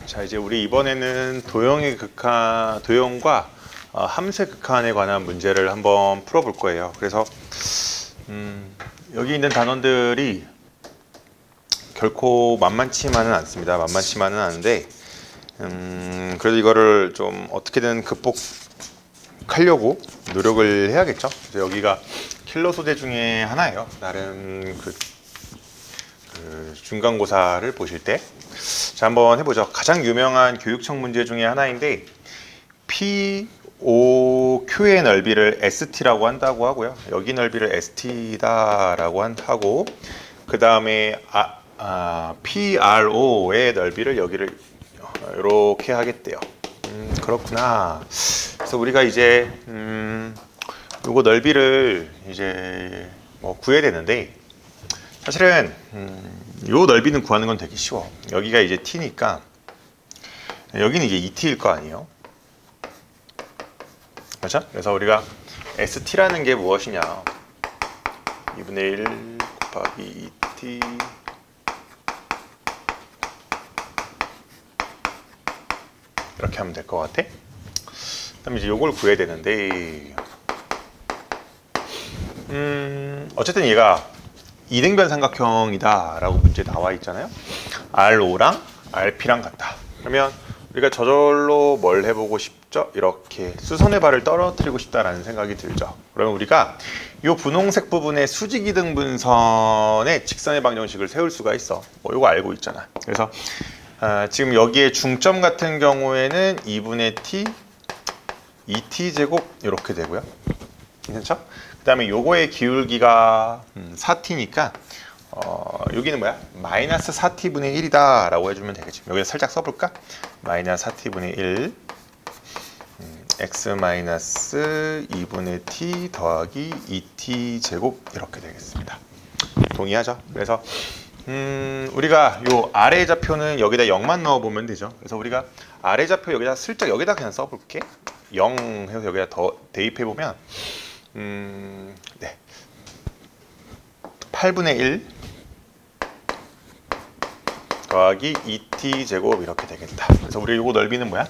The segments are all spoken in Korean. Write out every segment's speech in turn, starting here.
자, 이제 우리 이번에는 도형과 함수의 극한에 관한 문제를 한번 풀어볼 거예요. 그래서 여기 있는 단원들이 결코 만만치만은 않습니다. 만만치만은 않은데 그래도 이거를 좀 어떻게든 극복하려고 노력을 해야겠죠. 그래서 여기가 킬러 소재 중에 하나예요. 나름 그 중간고사를 보실 때. 자, 한번 해보죠. 가장 유명한 교육청 문제 중에 하나인데 POQ의 넓이를 ST라고 한다고 하고요. 여기 넓이를 ST다라고 하고 그 다음에 PRO의 넓이를 여기를 이렇게 하겠대요. 그렇구나. 그래서 우리가 이제 요거 넓이를 이제 구해야 되는데 사실은 요 넓이는 구하는 건 되게 쉬워. 여기가 이제 t니까 여기는 이제 2t일 거 아니에요. 그렇죠? 그래서 우리가 st라는 게 무엇이냐? 2분의 1 곱하기 2t 이렇게 하면 될 것 같아. 그다음에 이제 요걸 구해야 되는데 어쨌든 얘가 이등변 삼각형이다 라고 문제에 나와 있잖아요. RO랑 RP랑 같다. 그러면 우리가 저절로 뭘 해보고 싶죠? 이렇게 수선의 발을 떨어뜨리고 싶다라는 생각이 들죠. 그러면 우리가 이 분홍색 부분에 수직이등분선의 직선의 방정식을 세울 수가 있어. 이거 알고 있잖아. 그래서 지금 여기에 중점 같은 경우에는 2분의 t 2t 제곱 이렇게 되고요. 괜찮죠? 그 다음에 요거의 기울기가 4t니까 여기는 뭐야? 마이너스 4t분의 1이다 라고 해주면 되겠지. 여기다 살짝 써볼까? 마이너스 4t분의 1 x 마이너스 2분의 t 더하기 2t 제곱 이렇게 되겠습니다. 동의하죠? 그래서 우리가 요 아래 좌표는 여기다 0만 넣어보면 되죠. 그래서 우리가 아래 좌표 여기다 슬쩍 여기다 그냥 써볼게. 0 해서 여기다 더 대입해보면 네. 8분의 1 더하기 2t 제곱 이렇게 되겠다. 그래서 우리 요거 넓이는 뭐야?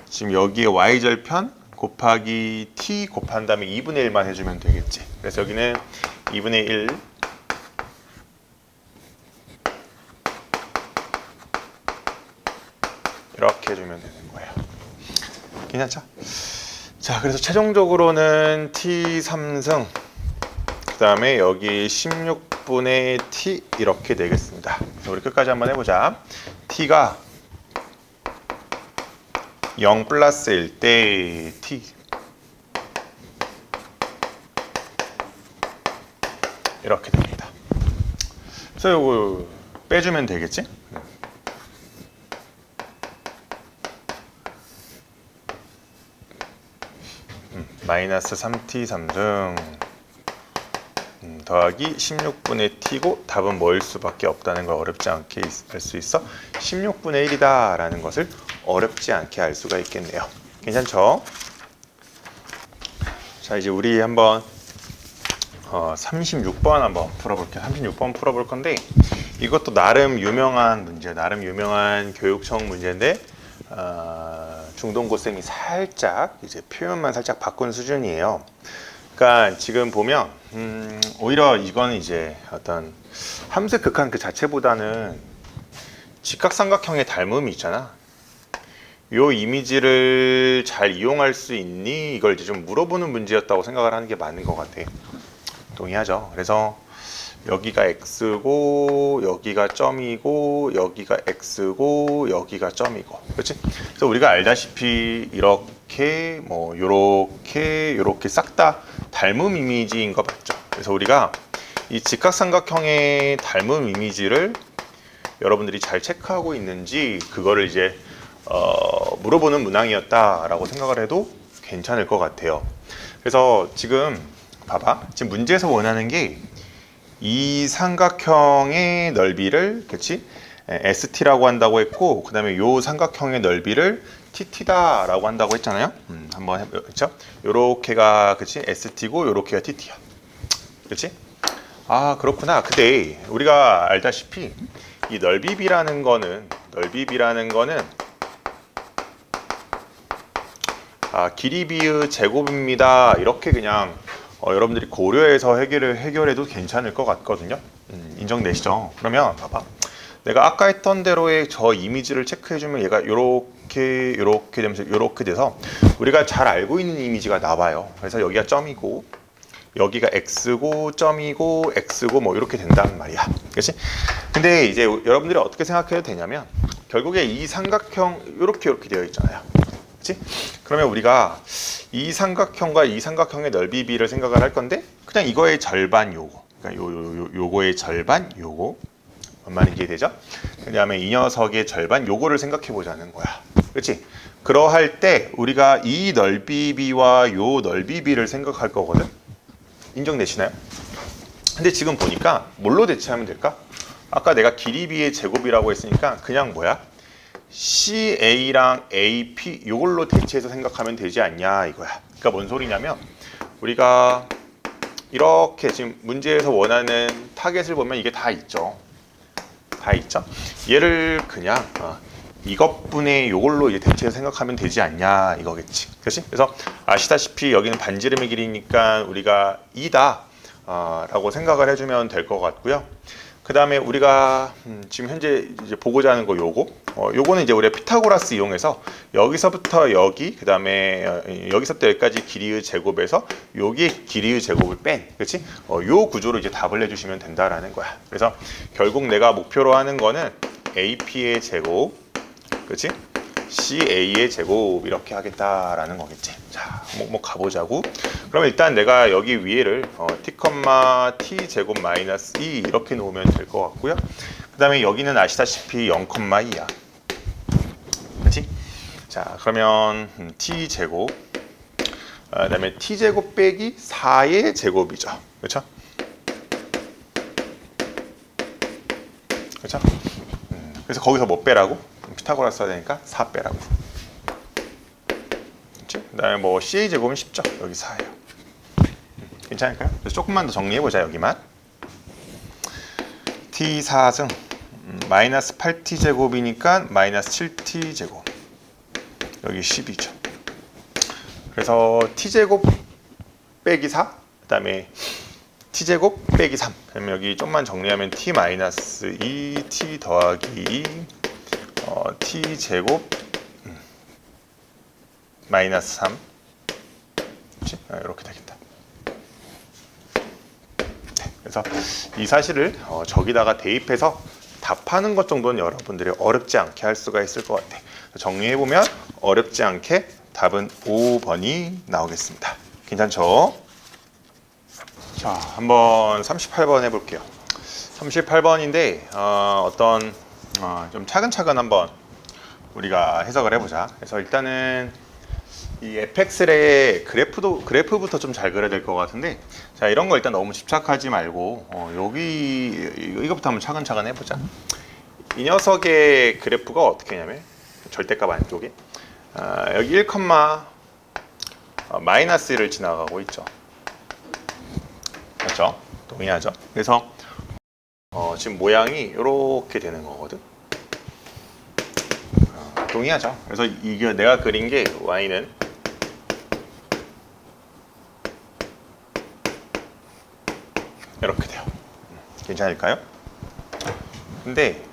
지금 여기에 y절편 곱하기 t 곱한 다음에 2분의 1만 해주면 되겠지. 그래서 여기는 2분의 1 이렇게 해주면 되는 거예요. 괜찮죠? 자, 그래서 최종적으로는 t3승 그 다음에 여기 16분의 t 이렇게 되겠습니다. 그래서 우리 끝까지 한번 해보자. t가 0 플러스일 때 t 이렇게 됩니다. 그래서 이거 빼주면 되겠지? 마이너스 3t 3승 더하기 16분의 t고 답은 뭐일 수밖에 없다는 걸 어렵지 않게 알 수 있어. 16분의 1이다 라는 것을 어렵지 않게 알 수가 있겠네요. 괜찮죠? 자, 이제 우리 한번 36번 한번 풀어볼게요. 36번 풀어볼 건데 이것도 나름 유명한 문제, 나름 유명한 교육청 문제인데 중동고쌤이 살짝 이제 표현만 살짝 바꾼 수준이에요. 그러니까 지금 보면 오히려 이건 이제 어떤 함수의 극한 그 자체보다는 직각삼각형의 닮음이 있잖아. 요 이미지를 잘 이용할 수 있니? 이걸 이제 좀 물어보는 문제였다고 생각을 하는 게 맞는 것 같아. 동의하죠? 그래서 여기가 x고 여기가 점이고 여기가 x고 여기가 점이고, 그렇지? 그래서 우리가 알다시피 이렇게 요렇게 싹 다 닮음 이미지인 거 맞죠? 그래서 우리가 이 직각삼각형의 닮음 이미지를 여러분들이 잘 체크하고 있는지 그거를 이제 물어보는 문항이었다라고 생각을 해도 괜찮을 것 같아요. 그래서 지금 봐봐, 지금 문제에서 원하는 게 이 삼각형의 넓이를, 그렇지? ST라고 한다고 했고, 그 다음에 요 삼각형의 넓이를 TT다 라고 한다고 했잖아요. 한번 해보죠. 요렇게가, 그렇지? ST고 요렇게가 TT야. 그렇지? 아, 그렇구나. 근데 우리가 알다시피 이 넓이비라는 거는 넓이 b라는 거는 길이 b의 제곱입니다. 이렇게 그냥 여러분들이 고려해서 해결해도 괜찮을 것 같거든요. 인정되시죠? 그러면 봐봐. 내가 아까 했던 대로의 저 이미지를 체크해주면 얘가 요렇게 되면서 요렇게 돼서 우리가 잘 알고 있는 이미지가 나와요. 그래서 여기가 점이고 여기가 x고 점이고 x고 뭐 이렇게 된단 말이야. 그렇지? 근데 이제 여러분들이 어떻게 생각해도 되냐면 결국에 이 삼각형 요렇게 되어 있잖아요. 그렇지? 그러면 우리가 이 삼각형과 이 삼각형의 넓이 b를 생각을 할 건데 그냥 이거의 절반 요거. 그러니까 요거의 절반 요거. 얼마나 이해되죠? 그 다음에 이 녀석의 절반 요거를 생각해 보자는 거야. 그렇지? 그러할 때 우리가 이 넓이 b와 요 넓이 b를 생각할 거거든. 인정되시나요? 근데 지금 보니까 뭘로 대체하면 될까? 아까 내가 길이 b의 제곱이라고 했으니까 그냥 뭐야? CA랑 AP 요걸로 대체해서 생각하면 되지 않냐 이거야. 그러니까 뭔 소리냐면 우리가 이렇게 지금 문제에서 원하는 타겟을 보면 이게 다 있죠. 다 있죠. 얘를 그냥 이것분의 요걸로 이제 대체해서 생각하면 되지 않냐 이거겠지. 그렇지? 그래서 아시다시피 여기는 반지름의 길이니까 우리가 2다 라고 생각을 해주면 될 것 같고요. 그 다음에 우리가 지금 현재 이제 보고자 하는 거 요거는 이제 우리가 피타고라스 이용해서 여기서부터 여기 그 다음에 여기서부터 여기까지 길이의 제곱에서 여기에 길이의 제곱을 뺀 그렇지? 요 구조로 이제 답을 해주시면 된다라는 거야. 그래서 결국 내가 목표로 하는 거는 AP의 제곱 그렇지? CA의 제곱 이렇게 하겠다라는 거겠지. 자, 뭐 가보자고. 그럼 일단 내가 여기 위에를 t, t 제곱 마이너스 2 이렇게 놓으면 될 것 같고요. 그 다음에 여기는 아시다시피 0,2야. 그렇지? 자, 그러면 t 제곱 그 다음에 t 제곱 빼기 4의 제곱이죠. 그렇죠? 그렇죠? 그래서 거기서 뭐 빼라고? 피타고라스 써야 되니까 4 빼라고. 그 다음에 뭐 CA 제곱은 쉽죠. 여기 4예요. 괜찮을까요? 그래서 조금만 더 정리해보자. 여기만 T4승 마이너스 8T 제곱이니까 마이너스 7T 제곱 여기 10이죠. 그래서 T제곱 빼기 4 그 다음에 T제곱 빼기 3 그러면 여기 좀만 정리하면 T 마이너스 2 T 더하기 2 T제곱 마이너스 3 그렇지? 이렇게 되겠다. 네, 그래서 이 사실을 저기다가 대입해서 답하는 것 정도는 여러분들이 어렵지 않게 할 수가 있을 것 같아. 정리해보면 어렵지 않게 답은 5번이 나오겠습니다. 괜찮죠? 자, 한번 38번 해볼게요. 38번인데 어떤 좀 차근차근 한번 우리가 해석을 해보자. 그래서 일단은 이 fx의 그래프부터 좀 잘 그려야 될 것 같은데, 자 이런 거 일단 너무 집착하지 말고 여기 이거부터 한번 차근차근 해보자. 이 녀석의 그래프가 어떻게 하냐면 절대값 안쪽에 여기 1, 마이너스 1을 지나가고 있죠. 그렇죠? 동의하죠? 그래서 지금 모양이 이렇게 되는 거거든. 동의하죠? 그래서 이게 내가 그린 게 y는 이렇게 돼요. 괜찮을까요? 근데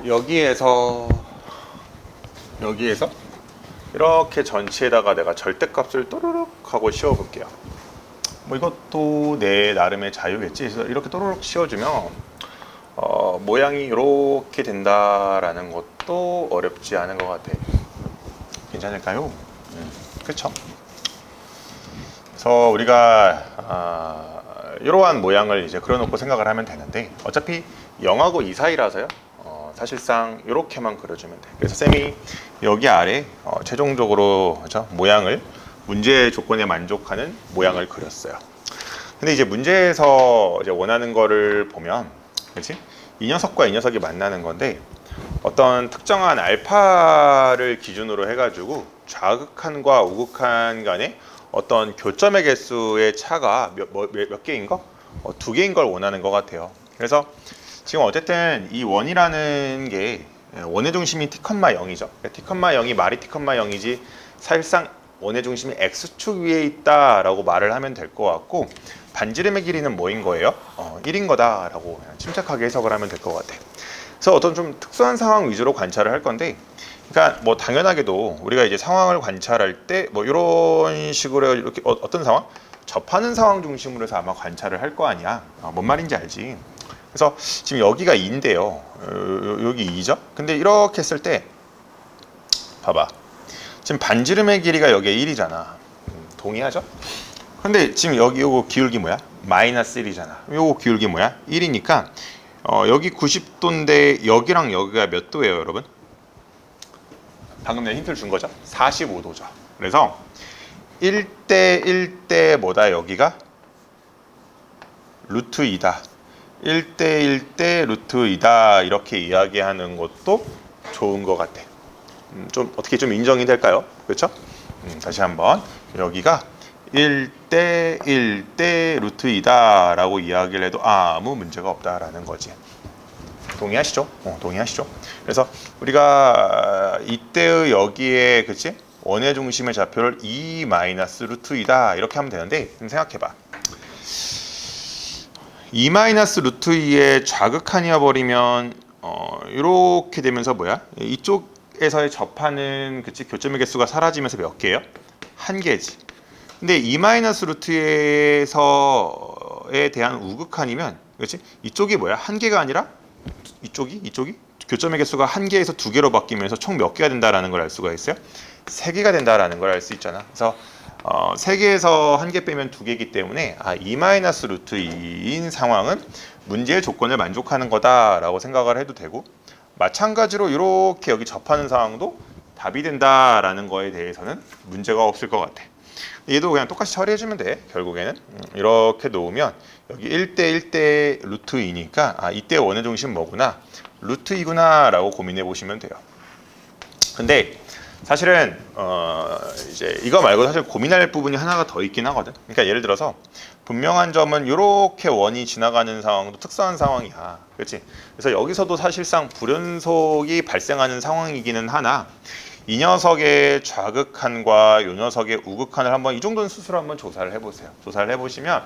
여기에서 이렇게 전체에다가 내가 절대값을 또르륵 하고 씌워볼게요. 뭐 이것도 내 나름의 자유겠지. 그래서 이렇게 또르륵 씌워주면 모양이 이렇게 된다라는 것도 어렵지 않은 것 같아. 괜찮을까요? 그렇죠. 그래서 우리가 이러한 모양을 이제 그려놓고 생각을 하면 되는데 어차피 0하고 2 사이라서요. 사실상 이렇게만 그려주면 돼. 그래서 쌤이 여기 아래 최종적으로 그렇죠? 모양을 문제 조건에 만족하는 모양을 그렸어요. 근데 이제 문제에서 이제 원하는 거를 보면, 그렇지? 이 녀석과 이 녀석이 만나는 건데 어떤 특정한 알파를 기준으로 해가지고 좌극한과 우극한 간의 어떤 교점의 개수의 차가 몇 개인 거? 2개인 걸 원하는 것 같아요. 그래서 지금 어쨌든 이 원이라는 게 원의 중심이 t, 0이죠. t, 0이 말이 t, 0이지 사실상 원의 중심이 x축 위에 있다라고 말을 하면 될 것 같고, 반지름의 길이는 뭐인 거예요? 1인 거다라고 침착하게 해석을 하면 될 것 같아요. 그래서 어떤 좀 특수한 상황 위주로 관찰을 할 건데, 그러니까 뭐 당연하게도 우리가 이제 상황을 관찰할 때 뭐 이런 식으로 이렇게 어떤 상황? 접하는 상황 중심으로 해서 아마 관찰을 할 거 아니야. 뭔 말인지 알지? 그래서 지금 여기가 2인데요. 여기 2죠? 근데 이렇게 했을 때 봐봐. 지금 반지름의 길이가 여기에 1이잖아. 동의하죠? 근데 지금 여기 요거 기울기 뭐야? 마이너스 1이잖아. 요거 기울기 뭐야? 1이니까 여기 90도인데 여기랑 여기가 몇 도예요, 여러분? 방금 내가 힌트를 준 거죠? 45도죠. 그래서 1대 1대 뭐다, 여기가? 루트 2다. 1대 1대 루트 2다. 이렇게 이야기하는 것도 좋은 것 같아. 좀 어떻게 좀 인정이 될까요? 그렇죠? 다시 한번 여기가 1대 1대 루트 2다 라고 이야기를 해도 아무 문제가 없다라는 거지. 동의하시죠? 동의하시죠? 그래서 우리가 이때의 여기에 그치? 원의 중심의 좌표를 2 마이너스 루트 2다 이렇게 하면 되는데, 좀 생각해봐. 2 마이너스 루트 2의 좌극한이어 버리면 이렇게 되면서 뭐야? 이쪽에서의 접하는 그치? 교점의 개수가 사라지면서 몇 개예요? 한 개지. 근데 2 마이너스 루트에서에 대한 우극한이면 그렇지? 이쪽이 뭐야? 한 개가 아니라 이쪽이 교점의 개수가 한 개에서 두 개로 바뀌면서 총 몇 개가 된다라는 걸 알 수가 있어요. 세 개가 된다라는 걸 알 수 있잖아. 그래서 세 개에서 한 개 빼면 두 개이기 때문에 2 마이너스 루트 2인 상황은 문제의 조건을 만족하는 거다라고 생각을 해도 되고, 마찬가지로 이렇게 여기 접하는 상황도 답이 된다라는 거에 대해서는 문제가 없을 것 같아. 얘도 그냥 똑같이 처리해주면 돼. 결국에는 이렇게 놓으면 여기 1대 1대 루트 2니까 이때 원의 중심 뭐구나? 루트 2구나 라고 고민해 보시면 돼요. 근데 사실은 이제 이거 말고 사실 고민할 부분이 하나가 더 있긴 하거든. 그러니까 예를 들어서 분명한 점은 이렇게 원이 지나가는 상황도 특수한 상황이야. 그렇지? 그래서 여기서도 사실상 불연속이 발생하는 상황이기는 하나, 이 녀석의 좌극한과 이 녀석의 우극한을 한번 이 정도는 스스로 한번 조사를 해보세요. 조사를 해보시면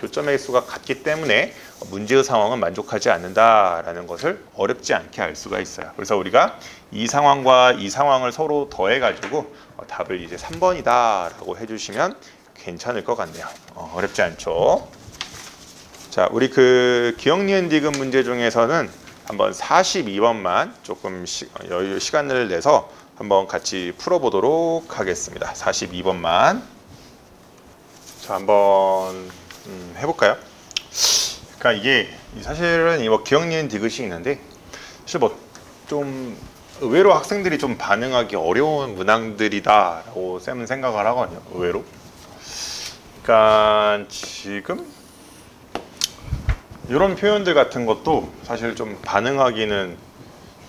교점의 개수가 같기 때문에 문제의 상황은 만족하지 않는다라는 것을 어렵지 않게 알 수가 있어요. 그래서 우리가 이 상황과 이 상황을 서로 더해가지고 답을 이제 3번이다라고 해주시면 괜찮을 것 같네요. 어렵지 않죠? 자, 우리 그 기억, 니은, 디귿 문제 중에서는 한번 42번만 조금 시간을 내서 한번 같이 풀어보도록 하겠습니다. 42번만. 자, 한번 해볼까요? 그러니까 이게 사실은 뭐 기억, 니은, 디귿이 있는데, 사실 뭐 좀 의외로 학생들이 좀 반응하기 어려운 문항들이다라고 쌤은 생각을 하거든요. 의외로. 그러니까 지금 이런 표현들 같은 것도 사실 좀 반응하기는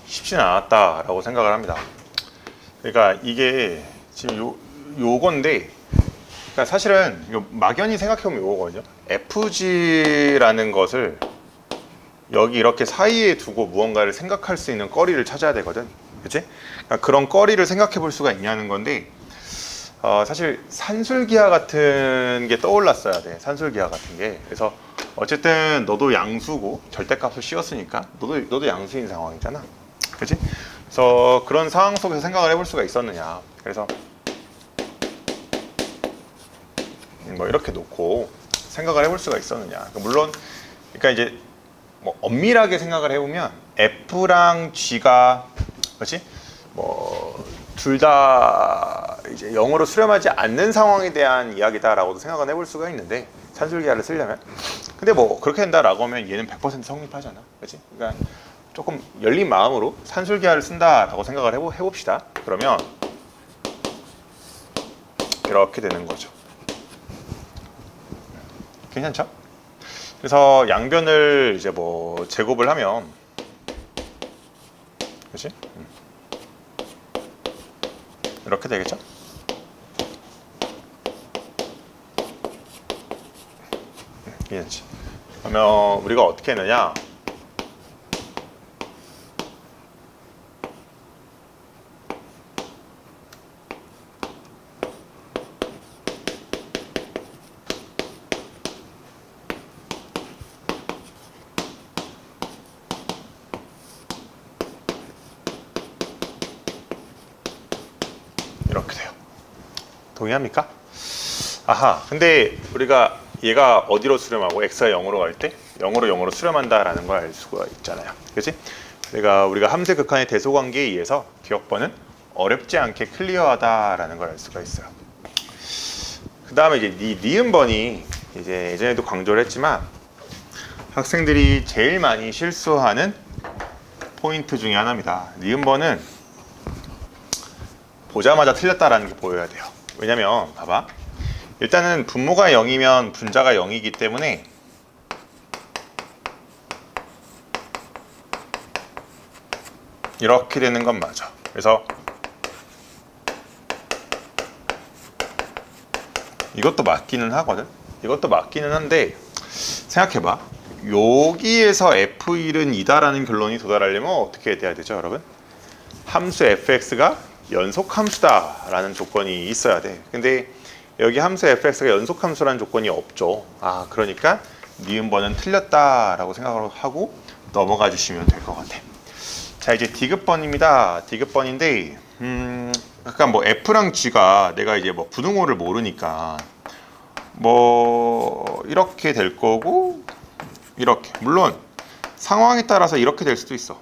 쉽지는 않았다라고 생각을 합니다. 그러니까 이게 지금 요건데, 그러니까 사실은 막연히 생각해보면 요거거든요. FG라는 것을 여기 이렇게 사이에 두고 무언가를 생각할 수 있는 거리를 찾아야 되거든. 그치? 그러니까 그런 거리를 생각해 볼 수가 있냐는 건데, 사실 산술기하 같은 게 떠올랐어야 돼. 산술기하 같은 게. 그래서 어쨌든 너도 양수고 절대값을 씌웠으니까 너도 양수인 상황이잖아. 그치? 그래서 그런 상황 속에서 생각을 해볼 수가 있었느냐. 그래서 뭐 이렇게 놓고 생각을 해볼 수가 있었느냐. 물론, 그러니까 이제 뭐 엄밀하게 생각을 해보면 F랑 G가, 그렇지? 뭐 둘 다 이제 영어로 수렴하지 않는 상황에 대한 이야기다라고도 생각은 해볼 수가 있는데, 산술기하를 쓰려면. 근데 뭐 그렇게 된다라고 하면 얘는 100% 성립하잖아. 그렇지? 그러니까 조금 열린 마음으로 산술기하를 쓴다라고 생각을 해봅시다. 그러면 이렇게 되는 거죠. 괜찮죠? 그래서 양변을 이제 뭐 제곱을 하면, 그렇지? 이렇게 되겠죠? 괜찮지? 그러면 우리가 어떻게 했느냐? 동의합니까? 아하, 근데 우리가 얘가 어디로 수렴하고 x가 0으로 갈 때 0으로 수렴한다라는 걸 알 수가 있잖아요. 그렇지? 우리가 함수의 극한의 대소관계에 의해서 기억번은 어렵지 않게 클리어하다라는 걸 알 수가 있어요. 그 다음에 이제 니은번이 이제 예전에도 강조를 했지만 학생들이 제일 많이 실수하는 포인트 중에 하나입니다. 니은번은 보자마자 틀렸다라는 게 보여야 돼요. 왜냐면 봐봐, 일단은 분모가 0이면 분자가 0이기 때문에 이렇게 되는 건 맞아. 그래서 이것도 맞기는 하거든. 이것도 맞기는 한데 생각해봐. 여기에서 f1은 2다라는 결론이 도달하려면 어떻게 돼야 되죠, 여러분? 함수 fx가 연속함수다라는 조건이 있어야 돼. 근데 여기 함수 fx가 연속함수라는 조건이 없죠. 아, 그러니까 니은번은 틀렸다라고 생각을 하고 넘어가 주시면 될 것 같아. 자, 이제 디귿번입니다. 디귿번인데 약간 뭐 f랑 g가 내가 이제 뭐 부등호를 모르니까 뭐 이렇게 될 거고 이렇게, 물론 상황에 따라서 이렇게 될 수도 있어.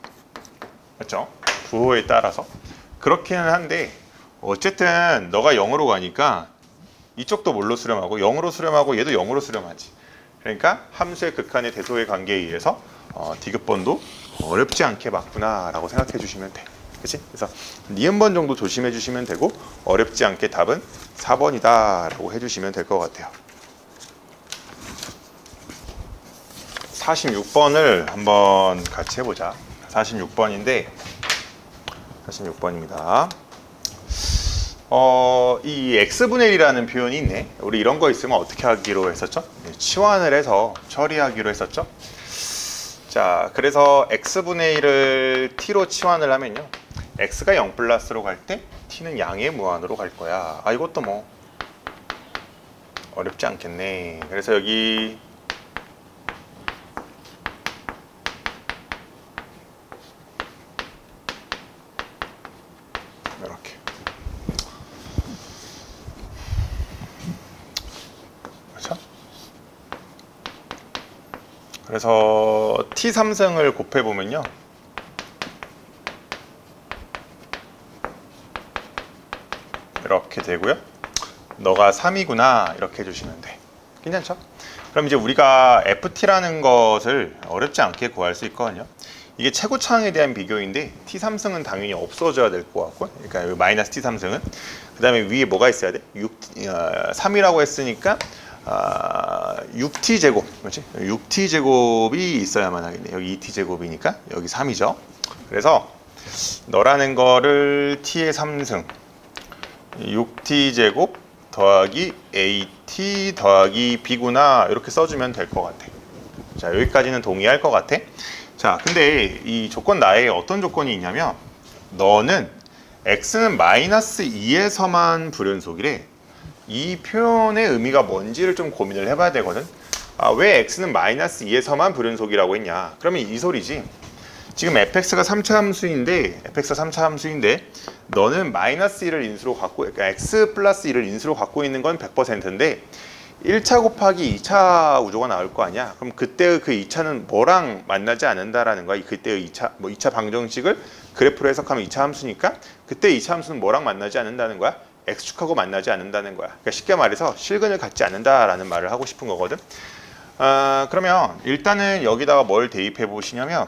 그렇죠? 부호에 따라서 그렇기는 한데 어쨌든 너가 0으로 가니까 이쪽도 뭘로 수렴하고 0으로 수렴하고 얘도 0으로 수렴하지. 그러니까 함수의 극한의 대소의 관계에 의해서 디귿번도 어렵지 않게 맞구나 라고 생각해 주시면 돼. 그치? 그래서 니은번 정도 조심해 주시면 되고 어렵지 않게 답은 4번이다 라고 해주시면 될 것 같아요. 46번을 한번 같이 해보자. 46번인데 46번입니다. 이 x분의 1이라는 표현이 있네. 우리 이런 거 있으면 어떻게 하기로 했었죠? 치환을 해서 처리하기로 했었죠. 자, 그래서 x분의 1을 t로 치환을 하면요, x가 0 플러스로 갈 때 t는 양의 무한으로 갈 거야. 아, 이것도 뭐 어렵지 않겠네. 그래서 여기 이렇게 그렇죠? 그래서 t3승을 곱해보면요, 이렇게 되고요. 너가 3이구나 이렇게 해주시면 돼. 괜찮죠? 그럼 이제 우리가 ft라는 것을 어렵지 않게 구할 수 있거든요. 이게 최고차항에 대한 비교인데 t3승은 당연히 없어져야 될 것 같고, 그러니까 여기 마이너스 t3승은 그 다음에 위에 뭐가 있어야 돼? 3이라고 했으니까 6t제곱, 그렇지? 6t제곱이 있어야만 하겠네. 여기 2t제곱이니까 여기 3이죠. 그래서 너라는 거를 t의 3승 6t제곱 더하기 at 더하기 b구나 이렇게 써주면 될 것 같아. 자, 여기까지는 동의할 것 같아. 자, 근데 이 조건 나에 어떤 조건이 있냐면 너는 x는 마이너스 2에서만 불연속이래. 이 표현의 의미가 뭔지를 좀 고민을 해봐야 되거든. 아, 왜 x는 마이너스 2에서만 불연속이라고 했냐? 그러면 이 소리지. 지금 fx가 3차 함수인데 너는 마이너스 1을 인수로 갖고, 그러니까 x 플러스 1을 인수로 갖고 있는 건 100%인데 1차 곱하기 2차 우조가 나올 거 아니야. 그럼 그때의 그 2차는 뭐랑 만나지 않는다라는 거야. 그때의 2차 방정식을 그래프로 해석하면 2차 함수니까 그때 2차 함수는 뭐랑 만나지 않는다는 거야. x축하고 만나지 않는다는 거야. 그러니까 쉽게 말해서 실근을 갖지 않는다라는 말을 하고 싶은 거거든. 그러면 일단은 여기다가 뭘 대입해 보시냐면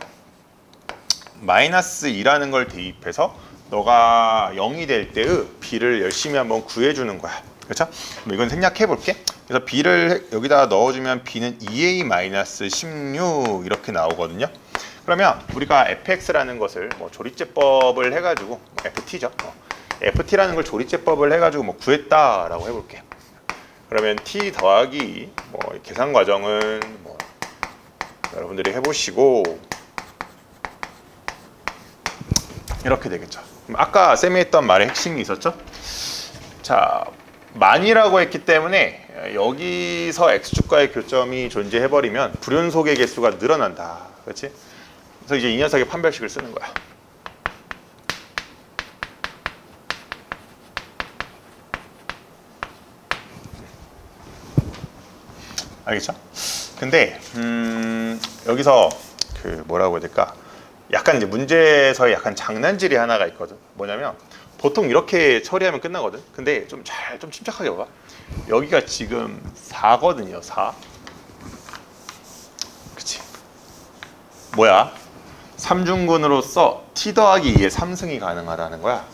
마이너스 2라는 걸 대입해서 너가 0이 될 때의 b를 열심히 한번 구해주는 거야. 그렇죠? 이건 생략해 볼게. 그래서 b를 여기다가 넣어주면 b는 2a-16 이렇게 나오거든요. 그러면 우리가 fx라는 것을 뭐 조리제법을 해가지고 ft죠. ft라는 걸 조리제법을 해가지고 뭐 구했다라고 해볼게. 그러면 t 더하기 뭐 계산 과정은 뭐 여러분들이 해보시고 이렇게 되겠죠. 그럼 아까 쌤이 했던 말의 핵심이 있었죠. 자, 만이라고 했기 때문에 여기서 x축과의 교점이 존재해버리면 불연속의 개수가 늘어난다. 그렇지? 그래서 이제 이 녀석의 판별식을 쓰는 거야. 알겠죠? 근데 여기서 그 뭐라고 해야 될까? 약간 이제 문제에서의 약간 장난질이 하나가 있거든. 뭐냐면 보통 이렇게 처리하면 끝나거든. 근데 좀 침착하게 봐봐. 여기가 지금 4거든요. 4. 그치? 뭐야? 3중근으로서 t 더하기 2의 3승이 가능하다는 거야.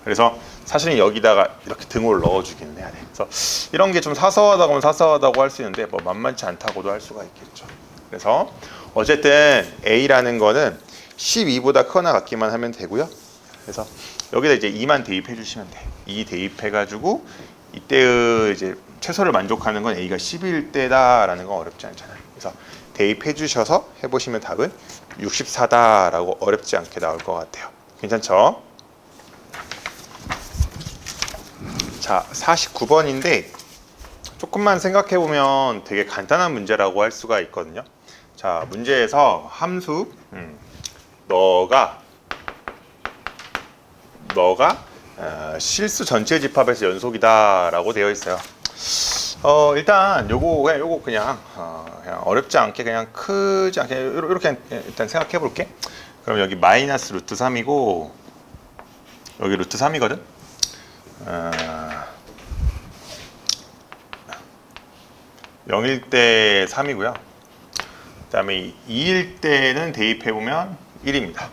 그래서 사실은 여기다가 이렇게 등호를 넣어주기는 해야 돼. 그래서 이런 게 좀 사서하다고 할 수 있는데 뭐 만만치 않다고도 할 수가 있겠죠. 그래서 어쨌든 A라는 거는 12보다 크거나 같기만 하면 되고요. 그래서 여기다 이제 2만 대입해 주시면 돼. 2 대입해가지고 이때의 이제 최소를 만족하는 건 A가 10일 때다라는 건 어렵지 않잖아요. 그래서 대입해 주셔서 해보시면 답은 64다라고 어렵지 않게 나올 것 같아요. 괜찮죠? 자, 49번인데 조금만 생각해보면 되게 간단한 문제라고 할 수가 있거든요. 자, 문제에서 함수 너가 실수 전체 집합에서 연속이다라고 되어 있어요. 일단 요거 그냥 어렵지 않게 그냥 크지 않게 이렇게 일단 생각해 볼게. 그럼 여기 마이너스 루트 3이고 여기 루트 3이거든. 0일 때 3이고요. 그 다음에 2일 때는 대입해보면 1입니다.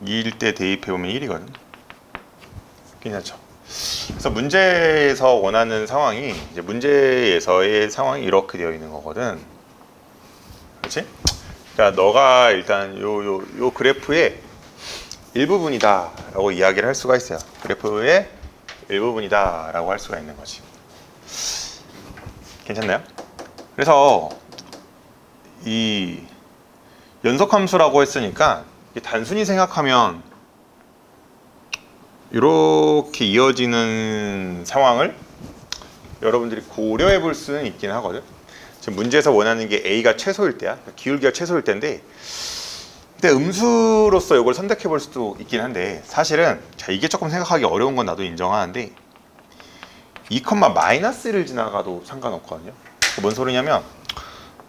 2일 때 대입해보면 1이거든. 괜찮죠? 그래서 문제에서 원하는 상황이 이제 문제에서의 상황이 이렇게 되어 있는 거거든. 그렇지? 그러니까 너가 일단 요 그래프의 일부분이다 라고 이야기를 할 수가 있어요. 그래프의 일부분이다 라고 할 수가 있는 거지. 괜찮나요? 그래서 이 연속함수라고 했으니까 단순히 생각하면 이렇게 이어지는 상황을 여러분들이 고려해 볼 수는 있긴 하거든. 지금 문제에서 원하는 게 A가 최소일 때야. 기울기가 최소일 때인데 근데 음수로서 이걸 선택해 볼 수도 있긴 한데 사실은 자 이게 조금 생각하기 어려운 건 나도 인정하는데 2, 마이너스를 지나가도 상관없거든요. 뭔 소리냐면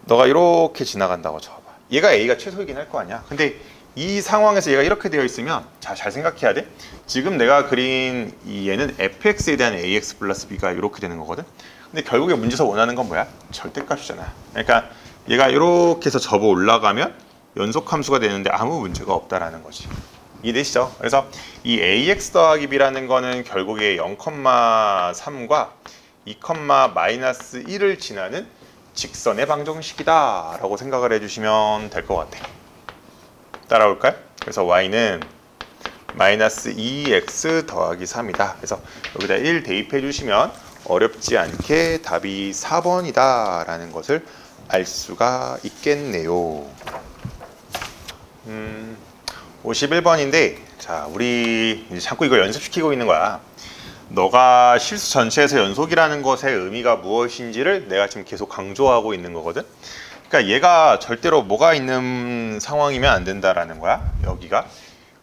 너가 이렇게 지나간다고 쳐봐. 얘가 A가 최소이긴 할 거 아니야. 근데 이 상황에서 얘가 이렇게 되어 있으면 자, 잘 생각해야 돼. 지금 내가 그린 이 얘는 fx에 대한 ax 플러스 b가 이렇게 되는 거거든. 근데 결국에 문제에서 원하는 건 뭐야? 절대값이잖아. 그러니까 얘가 이렇게 해서 접어 올라가면 연속함수가 되는데 아무 문제가 없다라는 거지. 이해되시죠? 그래서 이 ax 더하기 b라는 거는 결국에 0,3과 2, 마이너스 1을 지나는 직선의 방정식이다 라고 생각을 해주시면 될 것 같아. 따라올까요? 그래서 y는 마이너스 2x 더하기 3이다. 그래서 여기다 1 대입해 주시면 어렵지 않게 답이 4번이다 라는 것을 알 수가 있겠네요. 51번인데 자 우리 이제 자꾸 이걸 연습시키고 있는 거야. 너가 실수 전체에서 연속이라는 것의 의미가 무엇인지를 내가 지금 계속 강조하고 있는 거거든. 그러니까 얘가 절대로 뭐가 있는 상황이면 안 된다라는 거야. 여기가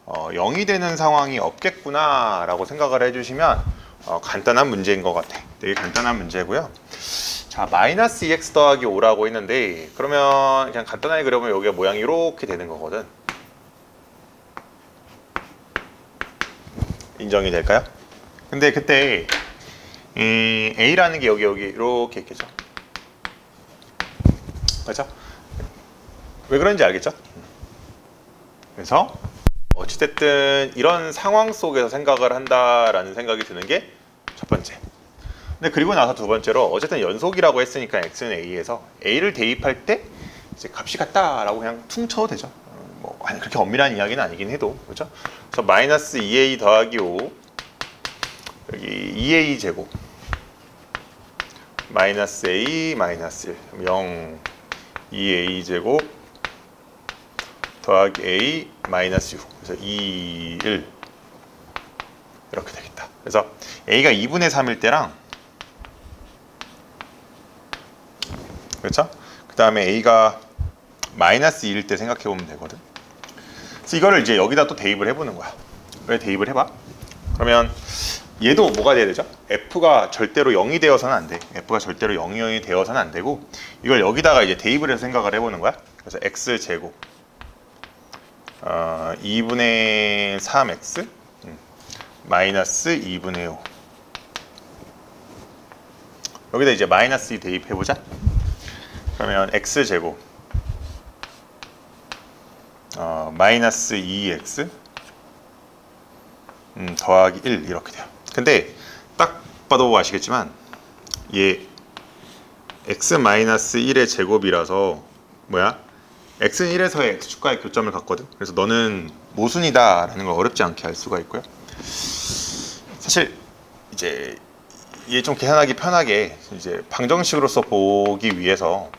0이 되는 상황이 없겠구나 라고 생각을 해주시면 간단한 문제인 것 같아. 되게 간단한 문제고요. 자 마이너스 2x 더하기 5라고 했는데 그러면 그냥 간단하게 그려보면 여기가 모양이 이렇게 되는 거거든. 인정이 될까요? 근데 그때 A라는 게 여기 이렇게 있겠죠. 맞죠? 왜 그런지 알겠죠? 그래서 어찌됐든 이런 상황 속에서 생각을 한다라는 생각이 드는 게 첫 번째. 근데 그리고 나서 두 번째로 어쨌든 연속이라고 했으니까 x는 a에서 a를 대입할 때 이제 값이 같다라고 그냥 퉁 쳐도 되죠. 뭐 그렇게 엄밀한 이야기는 아니긴 해도 그렇죠. 그래서 마이너스 2a 더하기 5 여기 2a 제곱 마이너스 a 마이너스 1 0 2a 제곱 더하기 a 마이너스 6 그래서 2, 1 이렇게 되겠다. 그래서 a가 2분의 3일 때랑 그렇죠? 그 다음에 a가 마이너스 2일 때 생각해 보면 되거든. 그래서 이거를 이제 여기다 또 대입을 해보는 거야. 왜 대입을 해봐? 그러면 얘도 뭐가 돼야 되죠? f가 절대로 0이 되어서는 안 돼. f가 절대로 0이 되어서는 안 되고 이걸 여기다가 이제 대입을 해서 생각을 해보는 거야. 그래서 x제곱 2분의 3x 마이너스 2분의 5 여기다 이제 마이너스 2 대입해보자. 그러면 x제곱 마이너스 2x 더하기 1 이렇게 돼요. 근데 딱 봐도 아시겠지만 얘 x 마이너스 1의 제곱이라서 뭐야? x는 1에서의 x축과의 교점을 갖거든. 그래서 너는 모순이다 라는 걸 어렵지 않게 알 수가 있고요. 사실 이제 얘 좀 계산하기 편하게 이제 방정식으로서 보기 위해서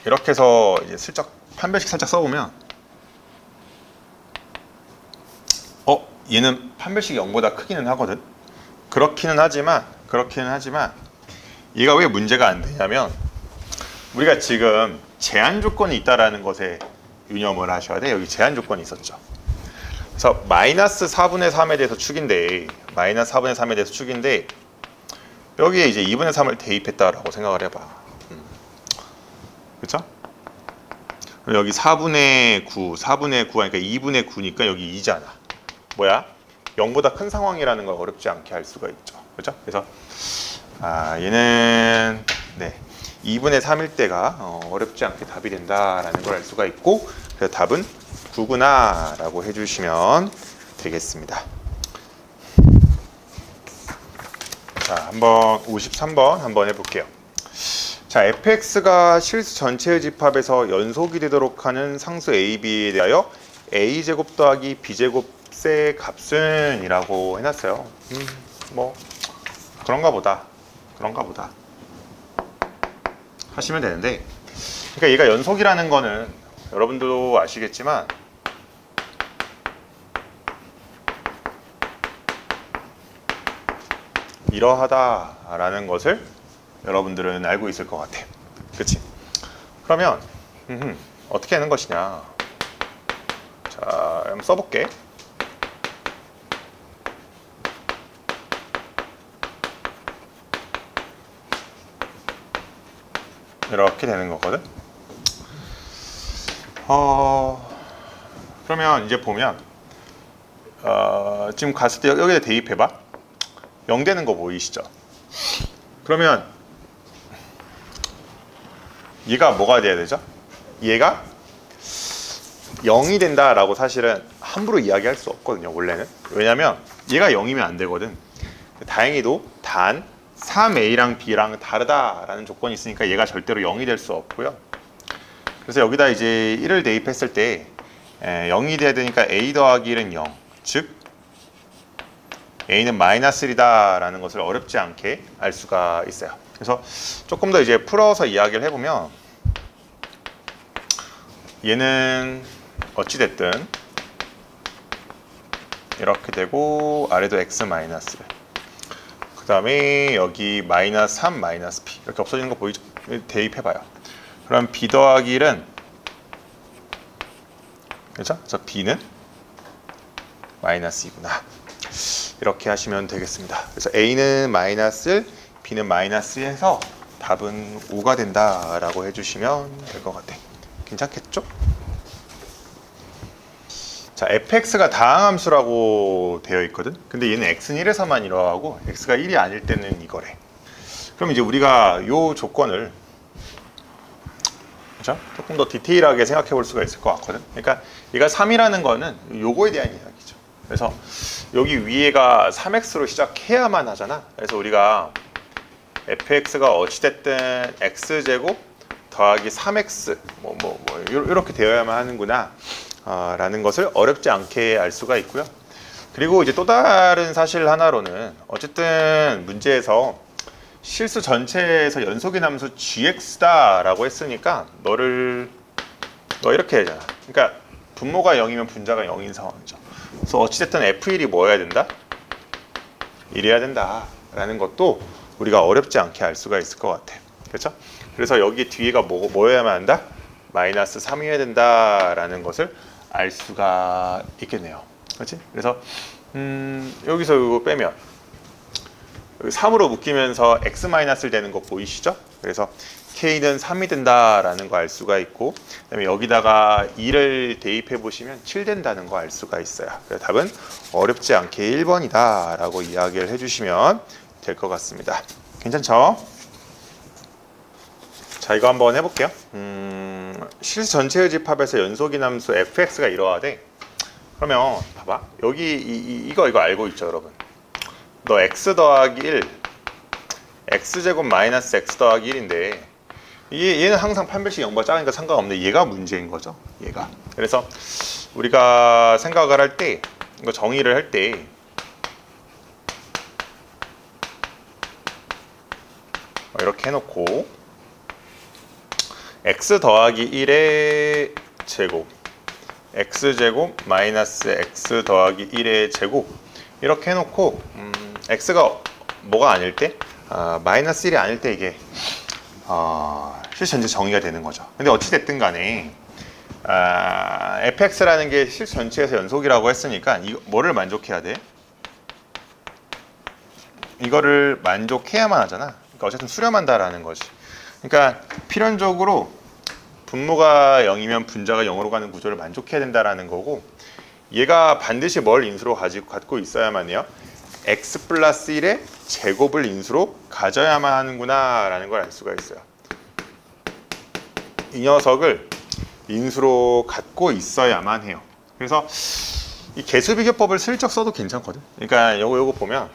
이렇게 해서 이제 슬쩍 판별식 살짝 써보면 얘는 판별식이 0보다 크기는 하거든. 그렇기는 하지만 얘가 왜 문제가 안 되냐면 우리가 지금 제한 조건이 있다라는 것에 유념을 하셔야 돼. 여기 제한 조건이 있었죠. 그래서 마이너스 4분의 3에 대해서 축인데 여기에 이제 2분의 3을 대입했다라고 생각을 해봐. 그쵸? 여기 4분의 9 하니까 2분의 9니까 여기 2잖아. 뭐야? 0보다 큰 상황이라는 걸 어렵지 않게 알 수가 있죠. 그죠? 그래서 얘는 2분의 3일 때가 어렵지 않게 답이 된다라는 걸 알 수가 있고 그래서 답은 9구나 라고 해주시면 되겠습니다. 자, 한번 53번 한번 해볼게요. 자, fx가 실수 전체의 집합에서 연속이 되도록 하는 상수 ab에 대하여 a제곱 더하기 b제곱의 값은 이라고 해놨어요. 뭐 그런가 보다 하시면 되는데, 그러니까 얘가 연속이라는 거는 여러분들도 아시겠지만 이러하다라는 것을 여러분들은 알고 있을 것 같아요. 그치? 그러면 어떻게 하는 것이냐. 자, 한번 써볼게. 이렇게 되는 거거든. 그러면 이제 보면 지금 갔을 때 여기다 대입해봐. 0 되는 거 보이시죠? 그러면 얘가 뭐가 돼야 되죠? 얘가 0이 된다라고 사실은 함부로 이야기할 수 없거든요, 원래는. 왜냐면 얘가 0이면 안 되거든. 다행히도 단 3a랑 b랑 다르다라는 조건이 있으니까 얘가 절대로 0이 될 수 없고요. 그래서 여기다 이제 1을 대입했을 때 0이 돼야 되니까 a 더하기 1은 0, 즉 a는 마이너스 1이다라는 것을 어렵지 않게 알 수가 있어요. 그래서 조금 더 이제 풀어서 이야기를 해보면 얘는 어찌됐든 이렇게 되고 아래도 x 마이너스, 그 다음에 여기 마이너스 3 마이너스 b 이렇게 없어지는 거 보이죠? 대입해봐요. 그럼 b 더하기 1은 그렇죠? 그래서 b는 마이너스 2구나. 이렇게 하시면 되겠습니다. 그래서 a는 마이너스 1, b는 마이너스 1 해서 답은 5가 된다라고 해주시면 될 것 같아. 괜찮겠죠? 자, fx가 다항함수라고 되어 있거든. 근데 얘는 x는 1에서만 이러하고 x가 1이 아닐 때는 이거래. 그럼 이제 우리가 요 조건을 그렇죠? 조금 더 디테일하게 생각해 볼 수가 있을 것 같거든. 그러니까 얘가 3이라는 거는 요거에 대한 이야기죠. 그래서 여기 위에가 3x로 시작해야만 하잖아. 그래서 우리가 fx가 어찌됐든 x제곱 더하기 3x 이렇게 되어야만 하는구나 라는 것을 어렵지 않게 알 수가 있고요. 그리고 이제 또 다른 사실 하나로는 어쨌든 문제에서 실수 전체에서 연속인 함수 gx다 라고 했으니까 너 이렇게 되잖아. 그러니까 분모가 0이면 분자가 0인 상황이죠. 그래서 어찌됐든 f1이 뭐 해야 된다? 1해야 된다 라는 것도 우리가 어렵지 않게 알 수가 있을 것 같아. 그렇죠? 그래서 여기 뒤에가 뭐여야만 한다? 마이너스 3이어야 된다 라는 것을 알 수가 있겠네요. 그렇지? 그래서 여기서 이거 빼면 여기 3으로 묶이면서 x-를 되는 거 보이시죠? 그래서 k는 3이 된다라는 거 알 수가 있고, 그다음에 여기다가 2를 대입해 보시면 7 된다는 거 알 수가 있어요. 그래서 답은 어렵지 않게 1번이다 라고 이야기를 해주시면 될 것 같습니다. 괜찮죠? 자, 이거 한번 해볼게요. 실수 전체의 집합에서 연속인 함수 fx가 이러하되, 그러면 봐봐, 여기 이거 알고 있죠, 여러분? 너 x 더하기 1, x제곱 마이너스 x 더하기 1인데 얘는 항상 판별식 0보다 작으니까 상관없는데 얘가 문제인 거죠, 얘가. 그래서 우리가 생각을 할 때, 이거 정의를 할 때 이렇게 해놓고 x 더하기 1의 제곱, x제곱 마이너스 x 더하기 1의 제곱 이렇게 해놓고 x가 뭐가 아닐 때? 마이너스 1이 아닐 때 이게 실수 전체 정의가 되는 거죠. 근데 어찌 됐든 간에 fx라는 게 실수 전체에서 연속이라고 했으니까 뭐를 만족해야 돼? 이거를 만족해야만 하잖아. 그러니까 어쨌든 수렴한다라는 거지. 그러니까 필연적으로 분모가 0이면 분자가 0으로 가는 구조를 만족해야 된다라는 거고, 얘가 반드시 뭘 인수로 갖고 있어야만 해요? x 플러스 1의 제곱을 인수로 가져야만 하는구나 라는 걸 알 수가 있어요. 이 녀석을 인수로 갖고 있어야만 해요. 그래서 이 개수비교법을 슬쩍 써도 괜찮거든. 그러니까 요거 보면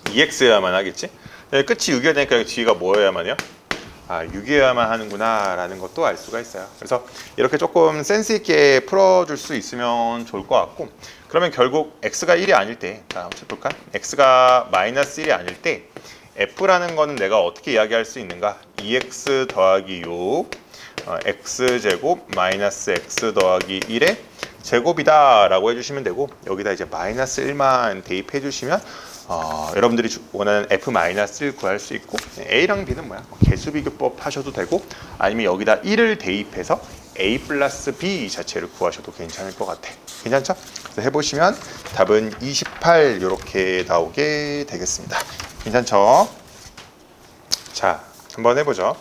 2x여야만 하겠지. 끝이 6이어야 되니까 뒤가 뭐여야만 해요? 6이어야만 하는구나 라는 것도 알 수가 있어요. 그래서 이렇게 조금 센스 있게 풀어줄 수 있으면 좋을 것 같고, 그러면 결국 x가 1이 아닐 때, 한번 볼까? x가 마이너스 1이 아닐 때 f라는 거는 내가 어떻게 이야기할 수 있는가? 2x 더하기 6 x제곱 마이너스 x 더하기 1의 제곱이다 라고 해주시면 되고, 여기다 이제 마이너스 1만 대입해 주시면 여러분들이 원하는 f-1 구할 수 있고, a랑 b는 뭐야? 개수비교법 하셔도 되고, 아니면 여기다 1을 대입해서 a 플러스 b 자체를 구하셔도 괜찮을 것 같아. 괜찮죠? 그래서 해보시면 답은 28 이렇게 나오게 되겠습니다. 괜찮죠? 자, 한번 해보죠.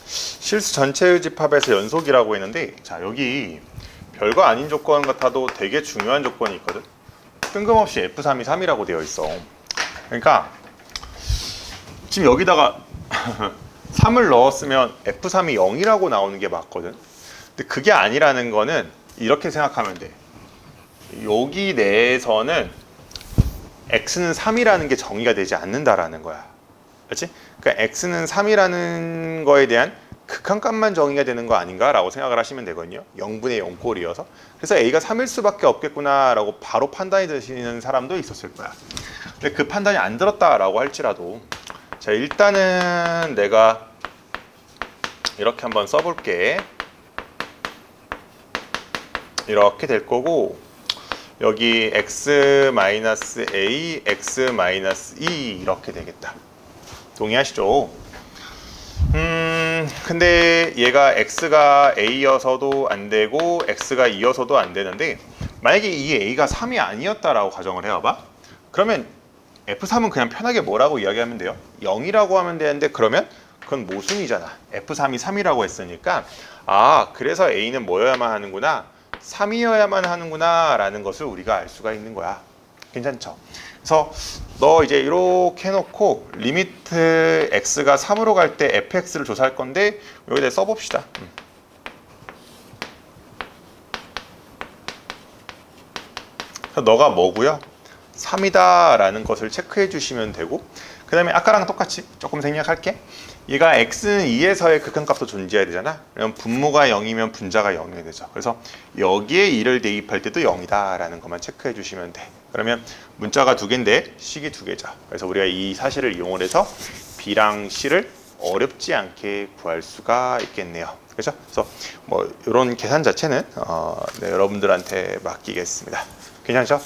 실수 전체의 집합에서 연속이라고 했는데, 자, 여기 별거 아닌 조건 같아도 되게 중요한 조건이 있거든. 뜬금없이 F3이 3이라고 되어 있어. 그러니까 지금 여기다가 3을 넣었으면 F3이 0이라고 나오는 게 맞거든. 근데 그게 아니라는 거는 이렇게 생각하면 돼. 여기 내에서는 X는 3이라는 게 정의가 되지 않는다라는 거야. 그렇지? 그러니까 X는 3이라는 거에 대한 극한값만 정의가 되는 거 아닌가라고 생각을 하시면 되거든요. 0분의 0꼴이어서. 그래서 A가 3일 수밖에 없겠구나라고 바로 판단이 드시는 사람도 있었을 거야. 근데 그 판단이 안 들었다라고 할지라도, 자, 일단은 내가 이렇게 한번 써볼게. 이렇게 될 거고, 여기 x-a, x-2 이렇게 되겠다. 동의하시죠? 근데 얘가 x가 a여서도 안 되고 x가 2여서도 안 되는데, 만약에 이 a가 3이 아니었다라고 가정을 해봐봐. 그러면 f3은 그냥 편하게 뭐라고 이야기하면 돼요? 0이라고 하면 되는데, 그러면 그건 모순이잖아. f3이 3이라고 했으니까, 그래서 a는 뭐여야만 하는구나, 3이어야만 하는구나 라는 것을 우리가 알 수가 있는 거야. 괜찮죠? 그래서 너 이제 이렇게 해놓고 리미트 x가 3으로 갈 때 fx를 조사할 건데, 여기다 써봅시다. 그래서 너가 뭐고요? 3이다 라는 것을 체크해 주시면 되고, 그 다음에 아까랑 똑같이 조금 생략할게. 얘가 x는 2에서의 극한값도 존재해야 되잖아. 그럼 분모가 0이면 분자가 0이 되죠. 그래서 여기에 2를 대입할 때도 0이다 라는 것만 체크해 주시면 돼. 그러면 문자가 2개인데 식이 2개죠. 그래서 우리가 이 사실을 이용해서 b랑 c를 어렵지 않게 구할 수가 있겠네요. 그렇죠? 그래서 뭐 이런 계산 자체는 여러분들한테 맡기겠습니다. 괜찮죠?